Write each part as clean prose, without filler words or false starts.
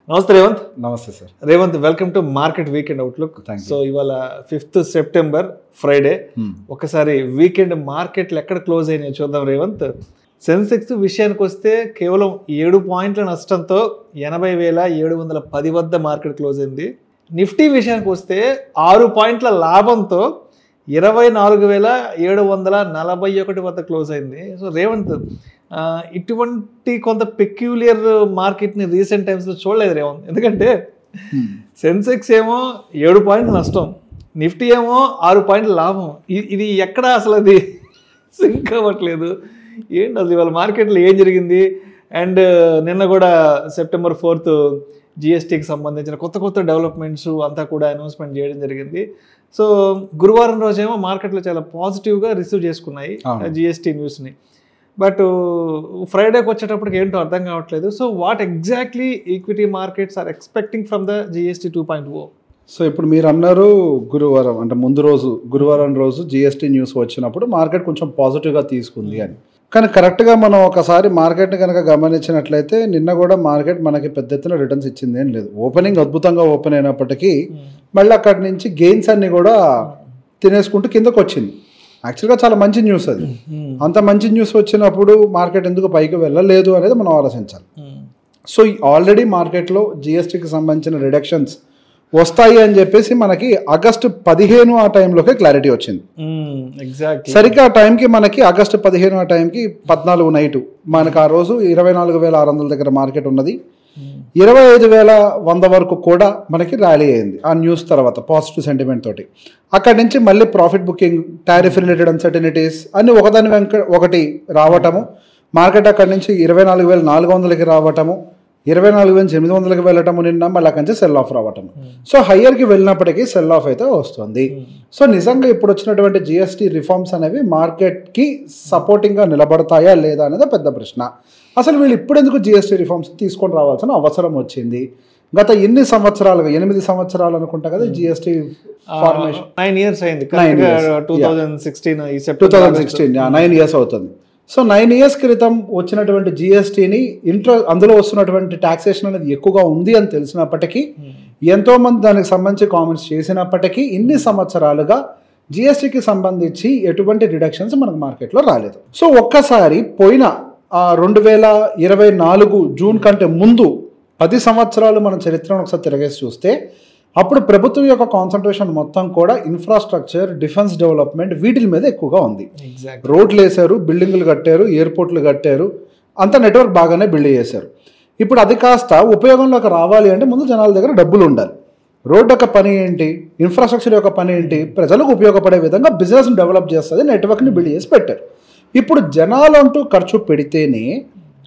నమస్తే రేవంత్. నమస్తే sir. Revanth, welcome to market weekend outlook. So ఇవాళ 5th సెప్టెంబర్ ఫ్రైడే. ఒకసారి వీకెండ్ మార్కెట్లు ఎక్కడ క్లోజ్ అయినాయో చూద్దాం రేవంత్. సెన్సెక్స్ విషయానికి వస్తే కేవలం 7 పాయింట్ల నష్టంతో 80,710 వద్ద మార్కెట్ క్లోజ్ అయింది. నిఫ్టీ విషయానికి వస్తే 6 పాయింట్ల లాభంతో 24,741 వద్ద క్లోజ్ అయింది. సో రేవంత్, ఇటువంటి కొంత పెక్యులియర్ మార్కెట్ని రీసెంట్ టైమ్స్లో చూడలేదు రేవంత్. ఎందుకంటే సెన్సెక్స్ ఏమో 7 పాయింట్ల నష్టం, నిఫ్టీ ఏమో 6 పాయింట్ల లాభం. ఇది ఎక్కడ అసలు అది సింక్ అవ్వట్లేదు. ఏంటి అసలు ఇవాళ మార్కెట్లో ఏం జరిగింది? అండ్ నిన్న కూడా సెప్టెంబర్ 4th జిఎస్టీకి సంబంధించిన కొత్త డెవలప్మెంట్స్ అంతా కూడా అనౌన్స్మెంట్ చేయడం జరిగింది. సో గురువారం రోజేమో మార్కెట్లో చాలా పాజిటివ్గా రిసీవ్ చేసుకున్నాయి జిఎస్టీ న్యూస్ని. బట్ ఫ్రైడేకి వచ్చేటప్పటికి ఏంటో అర్థం కావట్లేదు. So what exactly equity markets are expecting from the GST 2.0? So ఇప్పుడు మీరు అన్నారు గురువారం అంటే ముందు రోజు గురువారం రోజు జిఎస్టీ న్యూస్ వచ్చినప్పుడు మార్కెట్ కొంచెం పాజిటివ్గా తీసుకుంది అని. కానీ కరెక్ట్గా మనం ఒకసారి మార్కెట్ని కనుక గమనించినట్లయితే నిన్న కూడా మార్కెట్ మనకి పెద్ద ఎత్తున రిటర్న్స్ ఇచ్చింది ఏం లేదు. ఓపెనింగ్ అద్భుతంగా ఓపెన్ అయినప్పటికీ మళ్ళీ అక్కడి నుంచి గెయిన్స్ అన్ని కూడా తినేసుకుంటూ కిందకు వచ్చింది. యాక్చువల్గా చాలా మంచి న్యూస్ అది. అంత మంచి న్యూస్ వచ్చినప్పుడు మార్కెట్ ఎందుకు పైకి వెళ్ళలేదు అనేది మనం ఆలోచించాలి. సో ఆల్రెడీ మార్కెట్లో జిఎస్టీకి సంబంధించిన రిడక్షన్స్ వస్తాయి అని చెప్పేసి మనకి ఆగస్టు 15 ఆ టైంలోకి క్లారిటీ వచ్చింది. సరిగ్గా ఆ టైంకి మనకి ఆగస్టు 15 ఆ టైంకి 14 నైటు మనకు ఆ రోజు 24,600 దగ్గర మార్కెట్ ఉన్నది. 25,100 వరకు కూడా మనకి ర్యాలీ అయింది ఆ న్యూస్ తర్వాత పాజిటివ్ సెంటిమెంట్ తోటి. అక్కడి నుంచి మళ్ళీ profit booking, tariff related uncertainties అన్ని ఒకదాని వెంక ఒకటి రావటము. మార్కెట్ అక్కడి నుంచి 24,400కి రావటము, 24,800కి వెళ్ళటము, నిన్న మళ్ళీ అక్కడి నుంచి సెల్ ఆఫ్ రావటము. సో హయ్యర్కి వెళ్ళినప్పటికీ సెల్ ఆఫ్ అయితే వస్తుంది. సో నిజంగా ఇప్పుడు వచ్చినటువంటి జిఎస్టీ రిఫార్మ్స్ అనేవి మార్కెట్కి సపోర్టింగ్గా నిలబడతాయా లేదా అనేది పెద్ద ప్రశ్న. అసలు వీళ్ళు ఇప్పుడు ఎందుకు జిఎస్టీ రిఫార్మ్స్ తీసుకొని రావాల్సిన అవసరం వచ్చింది? గత ఎన్ని సంవత్సరాలుగా 8 సంవత్సరాలు అనుకుంటా కదా జిఎస్టీ ఫార్మేషన్. 9 years అయింది. 2016 9 years అవుతుంది. సో 9 years క్రితం వచ్చినటువంటి జిఎస్టీని అందులో వస్తున్నటువంటి టాక్సేషన్ అనేది ఎక్కువగా ఉంది అని తెలిసినప్పటికీ ఎంతోమంది దానికి సంబంధించి కామెంట్స్ చేసినప్పటికీ ఇన్ని సంవత్సరాలుగా జిఎస్టీకి సంబంధించి ఎటువంటి రిడక్షన్స్ మనకు మార్కెట్లో రాలేదు. సో ఒక్కసారి పోయిన 2024 జూన్ కంటే ముందు 10 సంవత్సరాలు మన చరిత్రను ఒకసారి తిరగేసి చూస్తే అప్పుడు ప్రభుత్వం యొక్క కాన్సన్ట్రేషన్ మొత్తం కూడా ఇన్ఫ్రాస్ట్రక్చర్, డిఫెన్స్ డెవలప్మెంట్ వీటి మీద ఎక్కువగా ఉంది. రోడ్లు వేశారు, బిల్డింగులు కట్టారు, ఎయిర్పోర్ట్లు కట్టారు, అంత నెట్వర్క్ బాగానే బిల్డ్ చేశారు. ఇప్పుడు అది కాస్త ఉపయోగంలోకి రావాలి అంటే ముందు జనాల దగ్గర డబ్బులు ఉండాలి. రోడ్ యొక్క పని ఏంటి, ఇన్ఫ్రాస్ట్రక్చర్ యొక్క పని ఏంటి, ప్రజలకు ఉపయోగపడే విధంగా బిజినెస్ని డెవలప్ చేస్తుంది, నెట్వర్క్ని బిల్డ్ చేసి పెట్టారు. ఇప్పుడు జనాలు అంటూ ఖర్చు పెడితేనే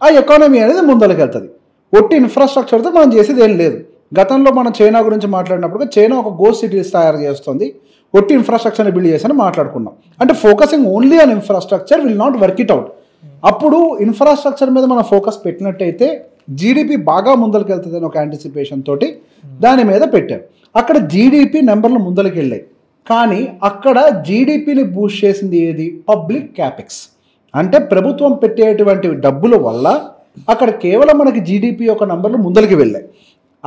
ఆ ఎకానమీ అనేది ముందరికి వెళ్తుంది. ఒట్టి ఇన్ఫ్రాస్ట్రక్చర్తో మనం చేసేది ఏం లేదు. గతంలో మనం చైనా గురించి మాట్లాడినప్పుడు చైనా ఒక గోస్ట్ సిటీస్ తయారు చేస్తుంది, ఒట్టి ఇన్ఫ్రాస్ట్రక్చర్ని బిల్డ్ చేసి మాట్లాడుకున్నాం. అంటే focusing only on infrastructure will not work it out. అప్పుడు ఇన్ఫ్రాస్ట్రక్చర్ మీద మనం ఫోకస్ పెట్టినట్టయితే జీడిపి బాగా ముందరికి వెళ్తుంది అని ఒక యాంటిసిపేషన్ తోటి దాని మీద పెట్టారు. అక్కడ జీడిపి నెంబర్లు ముందరికి వెళ్ళాయి. కానీ అక్కడ జీడిపిని బూస్ట్ చేసింది ఏది? Public capex. అంటే ప్రభుత్వం పెట్టేటువంటి డబ్బుల వల్ల అక్కడ కేవలం మనకి జీడిపి యొక్క నెంబర్లు ముందరికి వెళ్ళాయి.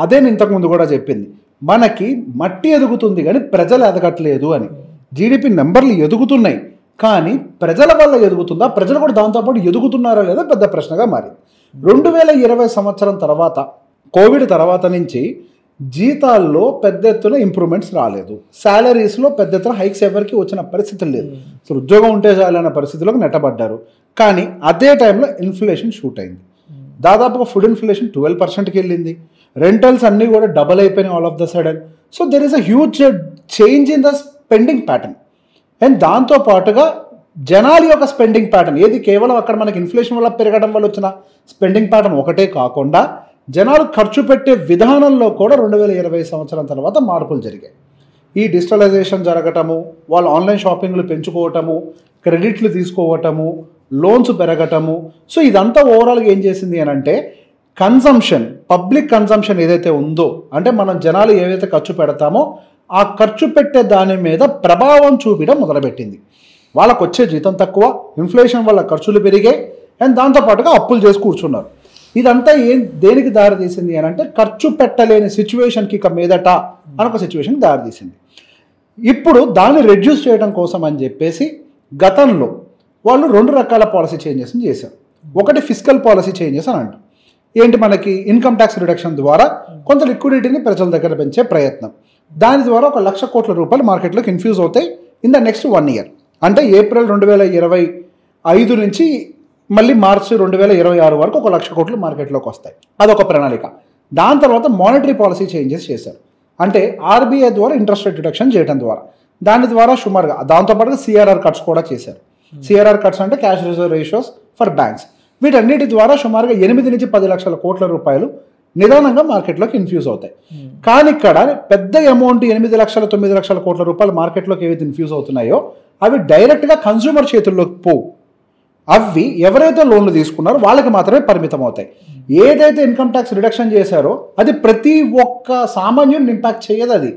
అదే నేను ఇంతకుముందు కూడా చెప్పింది, మనకి మట్టి ఎదుగుతుంది కానీ ప్రజలు ఎదగట్లేదు అని. జీడిపి నెంబర్లు ఎదుగుతున్నాయి కానీ ప్రజల వల్ల ఎదుగుతుందా, ప్రజలు కూడా దాంతోపాటు ఎదుగుతున్నారా లేదా పెద్ద ప్రశ్నగా మారింది. 2020 సంవత్సరం తర్వాత, కోవిడ్ తర్వాత నుంచి జీతాల్లో పెద్ద ఎత్తున ఇంప్రూవ్మెంట్స్ రాలేదు, శాలరీస్లో పెద్ద ఎత్తున హైక్స్ ఎవరికి వచ్చిన పరిస్థితి లేదు. సో ఉద్యోగం ఉంటే చాలన్న పరిస్థితులకు నెట్టబడ్డారు. కానీ అదే టైంలో ఇన్ఫ్లేషన్ షూట్ అయింది. దాదాపుగా ఫుడ్ ఇన్ఫ్లేషన్ 12%కి వెళ్ళింది. రెంటల్స్ అన్నీ కూడా డబల్ అయిపోయినాయి all of the sudden. So there is a huge change in the spending pattern. And దాంతోపాటుగా జనాల యొక్క స్పెండింగ్ ప్యాటర్న్ ఏది కేవలం అక్కడ మనకి ఇన్ఫ్లేషన్ వల్ల పెరగడం వల్ల వచ్చిన స్పెండింగ్ ప్యాటర్న్ ఒకటే కాకుండా జనాలు ఖర్చు పెట్టే విధానంలో కూడా 2020 సంవత్సరం తర్వాత మార్పులు జరిగాయి. ఈ డిజిటలైజేషన్ జరగటము, వాళ్ళు ఆన్లైన్ షాపింగ్లు పెంచుకోవటము, క్రెడిట్లు తీసుకోవటము, లోన్స్ పెరగటము. సో ఇదంతా ఓవరాల్గా ఏం చేసింది అని అంటే కన్సంప్షన్, పబ్లిక్ కన్సంప్షన్ ఏదైతే ఉందో, అంటే మనం జనాలు ఏవైతే ఖర్చు పెడతామో ఆ ఖర్చు పెట్టే దాని మీద ప్రభావం చూపించడం మొదలుపెట్టింది. వాళ్ళకు వచ్చే జీతం తక్కువ, ఇన్ఫ్లేషన్ వల్ల ఖర్చులు పెరిగాయి, అండ్ దాంతోపాటుగా అప్పులు చేసి కూర్చున్నారు. ఇదంతా దేనికి దారితీసింది అని అంటే ఖర్చు పెట్టలేని సిచ్యువేషన్కి ఇక మీదట అనొక సిచ్యువేషన్కి దారితీసింది. ఇప్పుడు దాన్ని రెడ్యూస్ చేయడం కోసం అని చెప్పేసి గతంలో వాళ్ళు 2 రకాల పాలసీ చేంజెస్ చేశారు. ఒకటి ఫిస్కల్ పాలసీ చేంజెస్ అని అంటారు. ఏంటి, మనకి ఇన్కమ్ ట్యాక్స్ రిడక్షన్ ద్వారా కొంత లిక్విడిటీని ప్రజల దగ్గర పెంచే ప్రయత్నం. దాని ద్వారా 1,00,000 కోట్ల రూపాయలు మార్కెట్లోకి ఇన్ఫ్యూజ్ అవుతాయి ఇన్ ద నెక్స్ట్ 1 year. అంటే ఏప్రిల్ 2025 నుంచి మళ్ళీ మార్చి 2026 వరకు 1,00,000 కోట్లు మార్కెట్లోకి వస్తాయి. అదొక ప్రణాళిక. దాని తర్వాత మానిటరీ పాలసీ చేంజెస్ చేశారు. అంటే ఆర్బీఐ ద్వారా ఇంట్రెస్ట్ రేట్ రిడక్షన్ చేయడం ద్వారా, దాని ద్వారా సుమారుగా దాంతోపాటుగా సిఆర్ఆర్ కట్స్ కూడా చేశారు. సిఆర్ఆర్ కట్స్ అంటే cash reserve ratios for banks. వీటన్నిటి ద్వారా సుమారుగా 8 నుంచి 10 లక్షల కోట్ల రూపాయలు నిదానంగా మార్కెట్లోకి ఇన్ఫ్యూజ్ అవుతాయి. కానీ ఇక్కడ పెద్ద అమౌంట్ 8 లక్షల 9 లక్షల కోట్ల రూపాయలు మార్కెట్లోకి ఏవైతే ఇన్ఫ్యూజ్ అవుతున్నాయో అవి డైరెక్ట్గా కన్స్యూమర్ చేతుల్లోకి పోవు. అవి ఎవరైతే లోన్లు తీసుకున్నారో వాళ్ళకి మాత్రమే పరిమితం అవుతాయి. ఏదైతే ఇన్కమ్ ట్యాక్స్ రిడక్షన్ చేశారో అది ప్రతి ఒక్క సామాన్యుని ఇంపాక్ట్ చేయదు.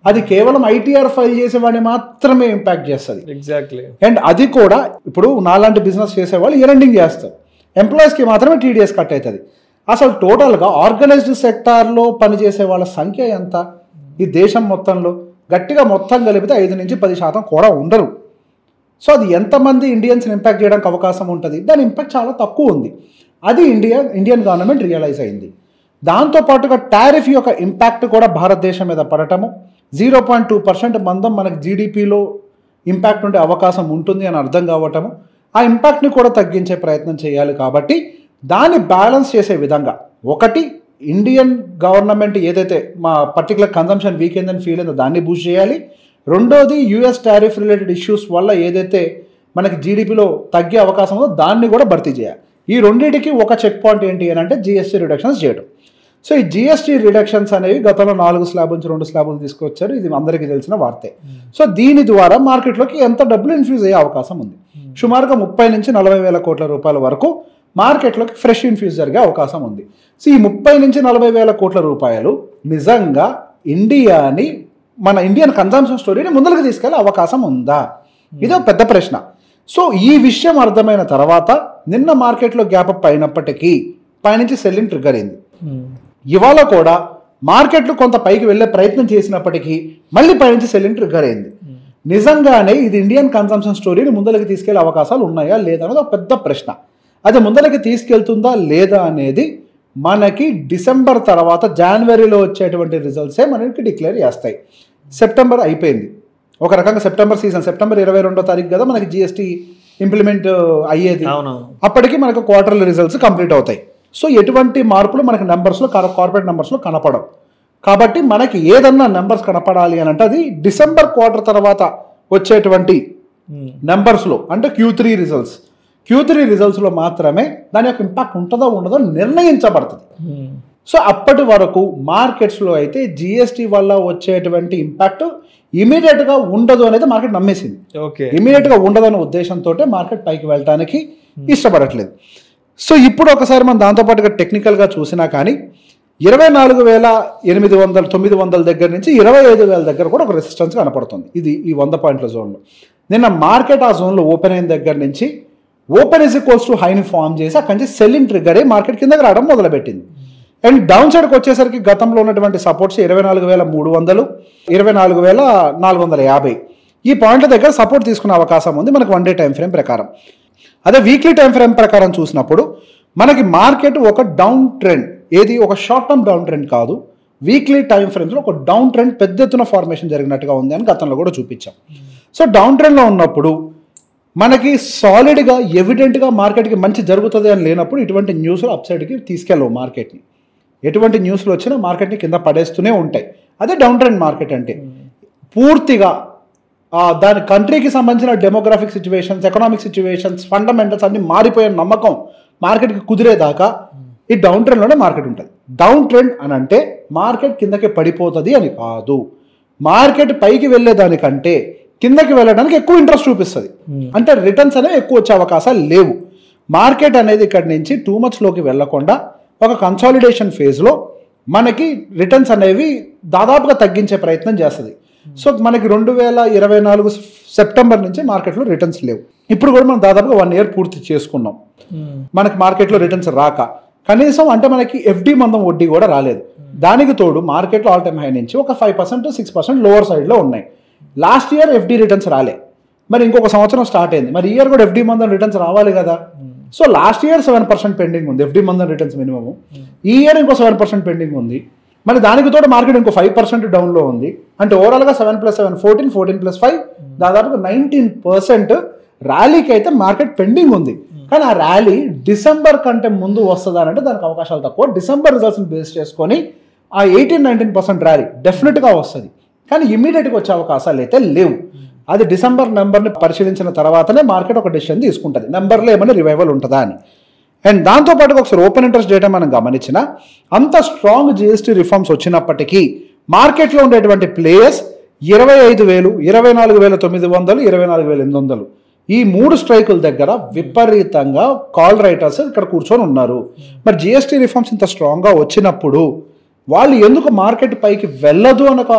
అది కేవలం ఐటీఆర్ ఫైల్ చేసేవాడిని మాత్రమే ఇంపాక్ట్ చేస్తుంది. ఎగ్జాక్ట్లీ. అండ్ అది కూడా ఇప్పుడు నాలాంటి బిజినెస్ చేసేవాళ్ళు ఇయర్ ఎండింగ్ చేస్తారు. ఎంప్లాయీస్కి మాత్రమే టీడీఎస్ కట్ అవుతుంది. అసలు టోటల్గా ఆర్గనైజ్డ్ సెక్టార్లో పనిచేసే వాళ్ళ సంఖ్య ఎంత ఈ దేశం మొత్తంలో? గట్టిగా మొత్తం కలిపితే 5 నుంచి 10% కూడా ఉండరు. సో అది ఎంతమంది ఇండియన్స్ని ఇంపాక్ట్ చేయడానికి అవకాశం ఉంటుంది? దాని ఇంపాక్ట్ చాలా తక్కువ ఉంది. అది ఇండియన్ గవర్నమెంట్ రియలైజ్ అయింది. దాంతోపాటుగా టారిఫ్ యొక్క ఇంపాక్ట్ కూడా భారతదేశం మీద పడటము, 0.2% మందం మనకి జీడిపిలో ఇంపాక్ట్ ఉండే అవకాశం ఉంటుంది అని అర్థం కావటము, ఆ ఇంపాక్ట్ని కూడా తగ్గించే ప్రయత్నం చేయాలి. కాబట్టి దాన్ని బ్యాలెన్స్ చేసే విధంగా ఒకటి ఇండియన్ గవర్నమెంట్ ఏదైతే మా పర్టికులర్ కన్జంప్షన్ వీక్ అయిందని ఫీల్ అయిందో దాన్ని బూస్ట్ చేయాలి. రెండోది యూఎస్ టారిఫ్ రిలేటెడ్ ఇష్యూస్ వల్ల ఏదైతే మనకి జీడిపిలో తగ్గే అవకాశం ఉందో దాన్ని కూడా భర్తీ చేయాలి. ఈ రెండింటికి ఒక చెక్ పాయింట్ ఏంటి అని అంటే జిఎస్టీ రిడక్షన్స్ చేయడం. సో ఈ జిఎస్టీ రిడక్షన్స్ అనేవి గతంలో 4 స్లాబ్ నుంచి 2 స్లాబులు తీసుకొచ్చారు. ఇది అందరికీ తెలిసిన వార్తే. సో దీని ద్వారా మార్కెట్లోకి ఎంత డబ్బులు ఇన్ఫ్యూజ్ అయ్యే అవకాశం ఉంది? సుమారుగా 30 నుంచి 40 వేల కోట్ల రూపాయల వరకు మార్కెట్లోకి ఫ్రెష్ ఇన్ఫ్యూజ్ జరిగే అవకాశం ఉంది. సో ఈ 30 నుంచి 40 వేల కోట్ల రూపాయలు నిజంగా ఇండియాని, మన ఇండియన్ కన్జంప్షన్ స్టోరీని ముందుకు తీసుకెళ్లే అవకాశం ఉందా? ఇదో పెద్ద ప్రశ్న. సో ఈ విషయం అర్థమైన తర్వాత నిన్న మార్కెట్లో గ్యాప్ అప్ అయినప్పటికీ పైనుంచి సెల్లింగ్ ట్రిగ్గర్ అయింది. ఇవాళ కూడా మార్కెట్లు కొంత పైకి వెళ్ళే ప్రయత్నం చేసినప్పటికీ మళ్ళీ పైనుంచి సెల్లింగ్ ట్రిగ్గర్ అయింది. నిజంగానే ఇది ఇండియన్ కన్జంప్షన్ స్టోరీని ముందరికి తీసుకెళ్లే అవకాశాలు ఉన్నాయా లేదా అనేది ఒక పెద్ద ప్రశ్న. అది ముందరికి తీసుకెళ్తుందా లేదా అనేది మనకి డిసెంబర్ తర్వాత జనవరిలో వచ్చేటువంటి రిజల్ట్సే మనకి డిక్లేర్ చేస్తాయి. సెప్టెంబర్ అయిపోయింది, ఒక రకంగా సెప్టెంబర్ సీజన్. సెప్టెంబర్ 22వ తారీఖు కదా మనకి జిఎస్టీ ఇంప్లిమెంట్ అయ్యేది. అప్పటికి మనకు క్వార్టర్లీ రిజల్ట్స్ కంప్లీట్ అవుతాయి. సో ఎటువంటి మార్పులు మనకి నెంబర్స్లో, కార్పొరేట్ నెంబర్స్లో కనపడవు. కాబట్టి మనకి ఏదన్నా నెంబర్స్ కనపడాలి అని అంటే అది డిసెంబర్ క్వార్టర్ తర్వాత వచ్చేటువంటి నెంబర్స్లో, అంటే Q3 రిజల్ట్స్లో మాత్రమే దాని యొక్క ఇంపాక్ట్ ఉంటుందో ఉండదో నిర్ణయించబడుతుంది. సో అప్పటి వరకు మార్కెట్స్లో అయితే జిఎస్టీ వల్ల వచ్చేటువంటి ఇంపాక్ట్ ఇమీడియట్గా ఉండదు అనేది మార్కెట్ నమ్మేసింది. ఇమీడియట్గా ఉండదు అనే ఉద్దేశంతో మార్కెట్ పైకి వెళ్ళటానికి ఇష్టపడట్లేదు. సో ఇప్పుడు ఒకసారి మనం దాంతోపాటుగా టెక్నికల్గా చూసినా కానీ 24,800-900 దగ్గర నుంచి 25,000 దగ్గర కూడా ఒక రెసిస్టెన్స్ కనపడుతుంది. ఇది ఈ 100 పాయింట్ల జోన్లో. నిన్న మార్కెట్ ఆ జోన్లో ఓపెన్ అయిన దగ్గర నుంచి ఓపెన్ ఈజ్ ఈక్వల్స్ టు హైని ఫామ్ చేసి అక్కడి నుంచి సెల్లింగ్ ట్రిగ్గర్ అయ్యి మార్కెట్ కిందకి రావడం మొదలుపెట్టింది. అండ్ డౌన్ సైడ్కి వచ్చేసరికి గతంలో ఉన్నటువంటి సపోర్ట్స్ 24,300, 24,450 ఈ పాయింట్ల దగ్గర సపోర్ట్ తీసుకునే అవకాశం ఉంది మనకు 1 డే టైం ఫ్రేమ్ ప్రకారం. అదే వీక్లీ టైం ఫ్రేమ్ ప్రకారం చూసినప్పుడు మనకి మార్కెట్ ఒక డౌన్ ట్రెండ్, ఏది ఒక షార్ట్ టర్మ్ డౌన్ ట్రెండ్ కాదు, వీక్లీ టైం ఫ్రేమ్స్లో ఒక డౌన్ ట్రెండ్ పెద్ద ఎత్తున ఫార్మేషన్ జరిగినట్టుగా ఉంది అని గతంలో కూడా చూపించాం. సో డౌన్ ట్రెండ్లో ఉన్నప్పుడు మనకి సాలిడ్గా ఎవిడెంట్గా మార్కెట్కి మంచి జరుగుతుంది అని లేనప్పుడు ఇటువంటి న్యూస్లు అప్సైడ్కి తీసుకెళ్ళవు మార్కెట్ని. ఎటువంటి న్యూస్లు వచ్చినా మార్కెట్ని కింద పడేస్తూనే ఉంటాయి. అదే డౌన్ ట్రెండ్ మార్కెట్ అంటే. పూర్తిగా దాని కంట్రీకి సంబంధించిన demographic situations, economic situations, fundamentals అన్ని మారిపోయే నమ్మకం మార్కెట్కి కుదిరేదాకా ఈ డౌన్ ట్రెండ్లోనే మార్కెట్ ఉంటుంది. డౌన్ ట్రెండ్ అని అంటే మార్కెట్ కిందకి పడిపోతుంది అని కాదు, మార్కెట్ పైకి వెళ్ళేదానికంటే కిందకి వెళ్ళడానికి ఎక్కువ ఇంట్రెస్ట్ చూపిస్తుంది. అంటే రిటర్న్స్ అనేవి ఎక్కువ వచ్చే అవకాశాలు లేవు. మార్కెట్ అనేది ఇక్కడి నుంచి టూ మచ్లోకి వెళ్లకుండా ఒక కన్సాలిడేషన్ ఫేజ్లో మనకి రిటర్న్స్ అనేవి దాదాపుగా తగ్గించే ప్రయత్నం చేస్తుంది. సో మనకి 2024 సెప్టెంబర్ నుంచి మార్కెట్లో రిటర్న్స్ లేవు. ఇప్పుడు కూడా మనం దాదాపుగా 1 year పూర్తి చేసుకున్నాం మనకి మార్కెట్లో రిటర్న్స్ రాక. కనీసం అంటే మనకి ఎఫ్డి మందం వడ్డీ కూడా రాలేదు. దానికి తోడు మార్కెట్లో ఆల్ టైమ్ హై నుంచి ఒక 5% 6% లోవర్ సైడ్లో ఉన్నాయి. లాస్ట్ ఇయర్ ఎఫ్డి రిటర్న్స్ రాలే, మరి ఇంకొక సంవత్సరం స్టార్ట్ అయింది, మరి ఈ ఇయర్ కూడా ఎఫ్డి మందం రిటర్న్స్ రావాలి కదా. సో లాస్ట్ ఇయర్ 7% పెండింగ్ ఉంది ఎఫ్డి మందం రిటర్న్స్ మినిమమ్, ఈ ఇయర్ ఇంకో 7% పెండింగ్ ఉంది, మరి దానికి తోడు మార్కెట్ ఇంకో 5% డౌన్లో ఉంది. అంటే ఓవరాల్గా 7 + 7 14, 14 + 5 దాదాపుగా 19% ర్యాలీకి అయితే మార్కెట్ పెండింగ్ ఉంది. కానీ ఆ ర్యాలీ డిసెంబర్ కంటే ముందు వస్తుందా అంటే దానికి అవకాశాలు తక్కువ. డిసెంబర్ రిజల్ట్స్ని బేస్ చేసుకొని ఆ 18-19% ర్యాలీ డెఫినెట్గా వస్తుంది, కానీ ఇమీడియట్గా వచ్చే అవకాశాలు అయితే లేవు. అది డిసెంబర్ నెంబర్ని పరిశీలించిన తర్వాతనే మార్కెట్ ఒక డెసిషన్ తీసుకుంటుంది, నెంబర్లో ఏమైనా రివైవల్ ఉంటుందా అని. అండ్ దాంతోపాటుగా ఒకసారి ఓపెన్ ఇంట్రెస్ట్ డేటా మనం గమనించిన అంత స్ట్రాంగ్ జిఎస్టీ రిఫార్మ్స్ వచ్చినప్పటికీ మార్కెట్లో ఉండేటువంటి ప్లేయర్స్ 25,000, 24,900, 24,800 ఈ 3 స్ట్రైకుల దగ్గర విపరీతంగా కాల్ రైటర్స్ ఇక్కడ కూర్చొని ఉన్నారు. మరి జిఎస్టీ రిఫార్మ్స్ ఇంత స్ట్రాంగ్గా వచ్చినప్పుడు వాళ్ళు ఎందుకు మార్కెట్ పైకి వెళ్ళదు అని ఒక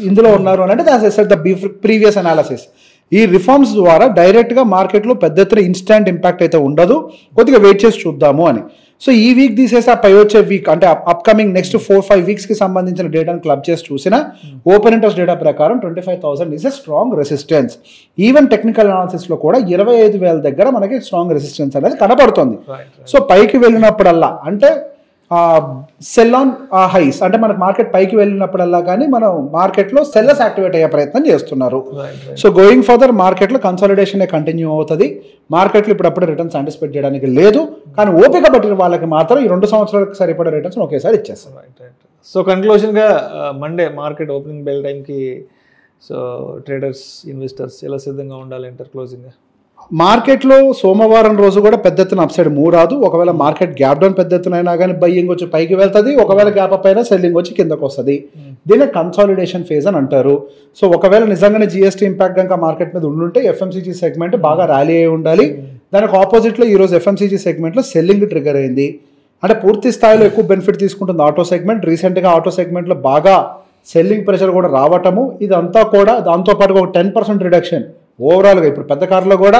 ఇందులో ఉన్నారు అని అంటే దాట్స్ ద ప్రీవియస్ అనాలిసిస్. ఈ రిఫార్మ్స్ ద్వారా డైరెక్ట్గా మార్కెట్లో పెద్ద ఎత్తున ఇన్స్టాంట్ ఇంపాక్ట్ అయితే ఉండదు, కొద్దిగా వెయిట్ చేసి చూద్దాము అని. సో ఈ వీక్ తీసేసి ఆ పై వచ్చే వీక్ అంటే అప్కమింగ్ నెక్స్ట్ 4-5 వీక్స్కి సంబంధించిన డేటాను క్లబ్ చేసి చూసిన ఓపెన్ ఇంట్రెస్ట్ డేటా ప్రకారం 25,000 is a strong resistance. Even technical అనాలిసిస్లో కూడా 25,000 దగ్గర మనకి స్ట్రాంగ్ రెసిస్టెన్స్ అనేది కనపడుతుంది. సో పైకి వెళ్ళినప్పుడల్లా అంటే సెల్ ఆన్ హైస్ అంటే మనకు మార్కెట్ పైకి వెళ్ళినప్పుడల్లా కానీ మనం మార్కెట్లో సెల్లర్స్ యాక్టివేట్ అయ్యే ప్రయత్నం చేస్తున్నారు. సో గోయింగ్ ఫర్దర్ మార్కెట్లో కన్సాలిడేషన్ కంటిన్యూ అవుతుంది. మార్కెట్లో ఇప్పుడప్పుడు రిటర్న్స్ యాంటిసిపేట్ చేయడానికి లేదు, కానీ ఓపిక పట్టిన వాళ్ళకి మాత్రం ఈ 2 సంవత్సరాలకు సరిపడే రిటర్న్స్ ఒకేసారి ఇచ్చేస్తారు. సో కన్క్లూజన్గా మండే మార్కెట్ ఓపెనింగ్ బెల్ టైంకి సో ట్రేడర్స్ ఇన్వెస్టర్స్ ఎలా సిద్ధంగా ఉండాలి అంటారు క్లోజింగ్గా? మార్కెట్లో సోమవారం రోజు కూడా పెద్ద ఎత్తున అప్ సైడ్ మూవ్ రాదు. ఒకవేళ మార్కెట్ గ్యాప్ డౌన్ పెద్ద ఎత్తున అయినా కానీ బయ్యింగ్ వచ్చి పైకి వెళ్తుంది, ఒకవేళ గ్యాప్ అప్ అయినా సెల్లింగ్ వచ్చి కిందకు వస్తుంది. దీన్ని కన్సాలిడేషన్ ఫేజ్ అని అంటారు. సో ఒకవేళ నిజంగానే జిఎస్టీ ఇంపాక్ట్ కనుక మార్కెట్ మీద ఉండుంటే ఎఫ్ఎంసీజీ సెగ్మెంట్ బాగా ర్యాలీ అయి ఉండాలి. దానికి ఆపోజిట్లో ఈరోజు ఎఫ్ఎంసీజీ సెగ్మెంట్లో సెల్లింగ్ ట్రిగర్ అయింది. అంటే పూర్తి స్థాయిలో ఎక్కువ బెనిఫిట్ తీసుకుంటుంది ఆటో సెగ్మెంట్. రీసెంట్గా ఆటో సెగ్మెంట్లో బాగా సెల్లింగ్ ప్రెషర్ కూడా రావటము, ఇదంతా కూడా దాంతోపాటుగా ఒక 10% రిడక్షన్ ఓవరాల్గా ఇప్పుడు పెద్ద కార్లో కూడా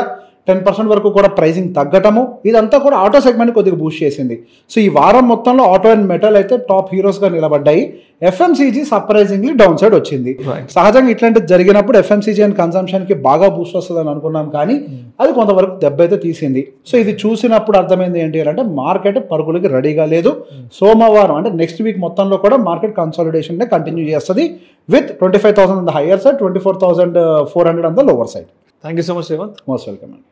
10% వరకు కూడా ప్రైసింగ్ తగ్గటము, ఇదంతా కూడా ఆటో సెగ్మెంట్ కొద్దిగా బూస్ట్ చేసింది. సో ఈ వారం మొత్తంలో ఆటో అండ్ మెటల్ అయితే టాప్ హీరోస్గా నిలబడ్డాయి. ఎఫ్ఎంసీజీ సర్ప్రైజింగ్లీ డౌన్ సైడ్ వచ్చింది. సహజంగా ఇట్లాంటిది జరిగినప్పుడు ఎఫ్ఎంసీజీ అండ్ కన్సంప్షన్కి బాగా బూస్ట్ వస్తుందని అనుకున్నాం, కానీ అది కొంతవరకు దెబ్బ అయితే తీసింది. సో ఇది చూసినప్పుడు అర్థమైంది ఏంటి అంటే మార్కెట్ పరుగులకి రెడీగా లేదు. సోమవారం అంటే నెక్స్ట్ వీక్ మొత్తంలో కూడా మార్కెట్ కన్సాలిడేషన్ కంటిన్యూ చేస్తుంది with 25,000 on the higher side, 24,400 on the lower side. Thank you so much Revanth. Most welcome అండి.